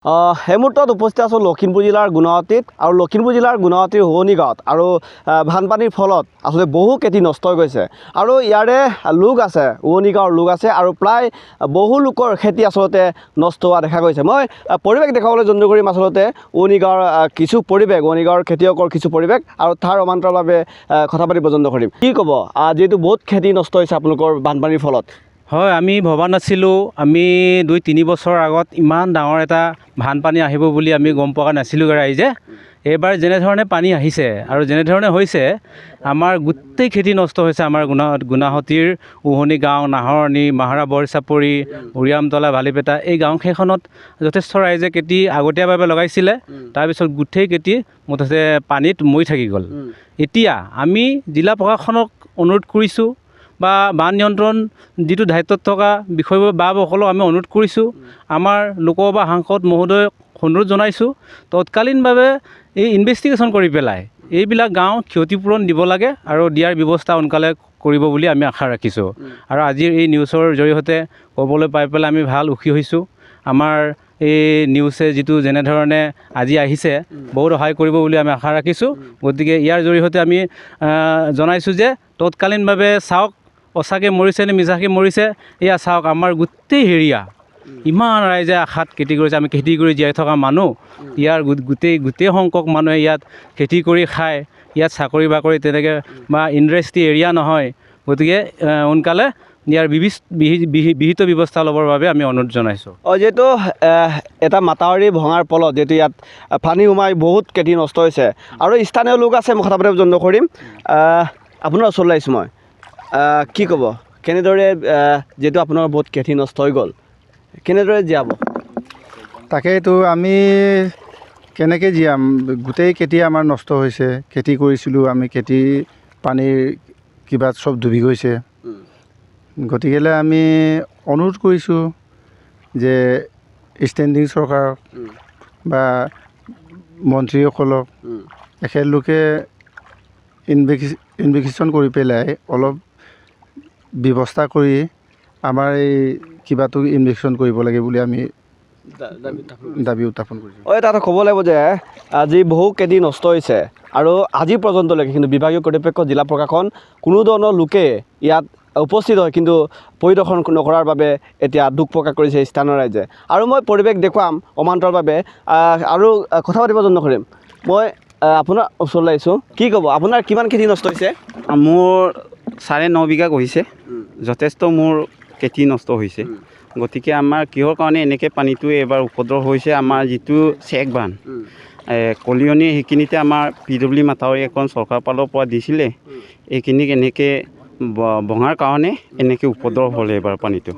এই মুহূৰ্তত উপস্থিত আছোঁ লখিমপুৰ জিলাৰ গুণাৱতীত আৰু লখিমপুৰ জিলাৰ গুণাৱতীৰ হোৱনি গাঁৱত আৰু বানপানীৰ ফলত আচলতে বহু খেতি নষ্ট হৈ গৈছে আৰু ইয়াৰে লোক আছে হোৱনি গাঁৱৰ লোক আছে আৰু প্ৰায় বহু লোকৰ খেতি আচলতে নষ্ট হোৱা দেখা গৈছে। মই পৰিৱেশ দেখাবলৈ যত্ন কৰিম আচলতে হোৱনি গাঁৱৰ কিছু পৰিৱেশ, হোৱনি গাঁৱৰ খেতিয়কৰ কিছু পৰিৱেশ আৰু তাৰ সমান্তৰালভাৱে কথা পাতিব যত্ন কৰিম। কি ক'ব যিহেতু বহুত খেতি নষ্ট হৈছে আপোনালোকৰ বানপানীৰ ফলত? হয়, আমি ভবা নাছিলোঁ। আমি 2-3 বছৰ আগত ইমান ডাঙৰ এটা বানপানী আহিব বুলি আমি গম পোৱা নাছিলোঁ ৰাইজে। এইবাৰ যেনেধৰণে পানী আহিছে আৰু যেনেধৰণে হৈছে আমাৰ গোটেই খেতি নষ্ট হৈছে। আমাৰ গুণাৱতীৰ হোৱনি গাঁও, নাহৰণি, মাহাৰা বৰচাপৰি, উৰিয়ামতলা, বালিপেটা এই গাঁওকেইখনত যথেষ্ট ৰাইজে খেতি আগতীয়াভাৱে লগাইছিলে। তাৰপিছত গোটেই খেতি মুঠতে পানীত মৰি থাকি গ'ল। এতিয়া আমি জিলা প্ৰশাসনক অনুৰোধ কৰিছোঁ বা বান নিয়ন্ত্ৰণ যিটো দায়িত্বত থকা বিষয়বোৰ বাসকলক আমি অনুৰোধ কৰিছোঁ। আমাৰ লোকসভা সাংসদ মহোদয়ক অনুৰোধ জনাইছোঁ তৎকালীনভাৱে এই ইনভেষ্টিগেশ্যন কৰি পেলাই এইবিলাক গাঁও ক্ষতিপূৰণ দিব লাগে আৰু দিয়াৰ ব্যৱস্থা সোনকালে কৰিব বুলি আমি আশা ৰাখিছোঁ। আৰু আজিৰ এই নিউজৰ জৰিয়তে ক'বলৈ পাই পেলাই আমি ভাল সুখী হৈছোঁ। আমাৰ এই নিউজে যিটো যেনেধৰণে আজি আহিছে বহুত সহায় কৰিব বুলি আমি আশা ৰাখিছোঁ। গতিকে ইয়াৰ জৰিয়তে আমি জনাইছোঁ যে তৎকালীনভাৱে চাওক সঁচাকৈ মৰিছে নে মিছাকৈ মৰিছে। এয়া চাওক আমাৰ গোটেই হেৰিয়া ইমান ৰাইজে আশাত খেতি কৰিছে। আমি খেতি কৰি জীয়াই থকা মানুহ, ইয়াৰ গোটেই সংখ্যক মানুহে ইয়াত খেতি কৰি খায়। ইয়াত চাকৰি বাকৰি তেনেকৈ বা ইণ্ডাষ্ট্ৰী এৰিয়া নহয়। গতিকে সোনকালে ইয়াৰ বিহিত ব্যৱস্থা ল'বৰ বাবে আমি অনুৰোধ জনাইছোঁ। যিহেতু এটা মাতাৱৰী ভঙাৰ ফলত যিহেতু ইয়াত পানী সোমাই বহুত খেতি নষ্ট হৈছে আৰু স্থানীয় লোক আছে, মই কথা পাতিব যত্ন কৰিম। আপোনাৰ ওচৰলৈ আহিছোঁ মই। কি ক'ব কেনেদৰে যিহেতু আপোনাৰ বহুত খেতি নষ্ট হৈ গ'ল, কেনেদৰে জীয়াব? তাকেইতো আমি কেনেকৈ জীয়াম? গোটেই খেতি আমাৰ নষ্ট হৈছে। খেতি কৰিছিলোঁ আমি, খেতি পানীৰ কিবা চব ডুবি গৈছে। গতিকেলৈ আমি অনুৰোধ কৰিছোঁ যে ষ্টেণ্ডিং চৰকাৰক বা মন্ত্ৰীসকলক এখেতলোকে ইনভেষ্টিগেশ্যন কৰি পেলাই অলপ ব্যৱস্থা কৰি আমাৰ এই কিবাটো ইনভেষ্টিগেশ্যন কৰিব লাগে বুলি আমি দাবী উত্থাপন কৰিছোঁ। তাতে ক'ব লাগিব যে আজি বহু খেতি নষ্ট হৈছে আৰু আজি পৰ্যন্তলৈকে কিন্তু বিভাগীয় কৰ্তৃপক্ষ, জিলা প্ৰশাসন কোনো ধৰণৰ লোকে ইয়াত উপস্থিত হয় কিন্তু পৰিদৰ্শন নকৰাৰ বাবে এতিয়া দুখ প্ৰকাশ কৰিছে স্থানীয় ৰাইজে। আৰু মই পৰিৱেশ দেখুৱাম সমান্তৰালভাৱে আৰু কথা পাতিব যত্ন কৰিম। মই আপোনাৰ ওচৰলৈ আহিছোঁ। কি ক'ব আপোনাৰ কিমান খেতি নষ্ট হৈছে? মোৰ 9.5 বিঘা গৈছে। যথেষ্ট মোৰ খেতি নষ্ট হৈছে। গতিকে আমাৰ কিহৰ কাৰণে এনেকৈ পানীটো এবাৰ উপদ্ৰৱ হৈছে? আমাৰ যিটো চেক বান্ধ কলিয়নি সেইখিনিতে আমাৰ PW মাথাউৰি এখন চৰকাৰৰ ফালৰ পৰা দিছিলে। এইখিনিক এনেকৈ ভঙাৰ কাৰণে এনেকৈ উপদ্ৰৱ হ'লে এবাৰ পানীটো।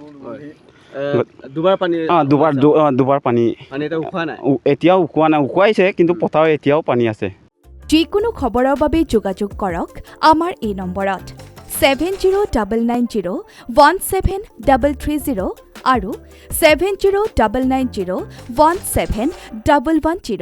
দুবাৰ পানী দুবাৰ পানী এতিয়াও উখোৱা নাই, উখুৱাইছে কিন্তু পথাৰত এতিয়াও পানী আছে। যিকোনো খবৰৰ বাবে যোগাযোগ কৰক আমাৰ এই নম্বৰত 7099017330 আৰু 7099017110।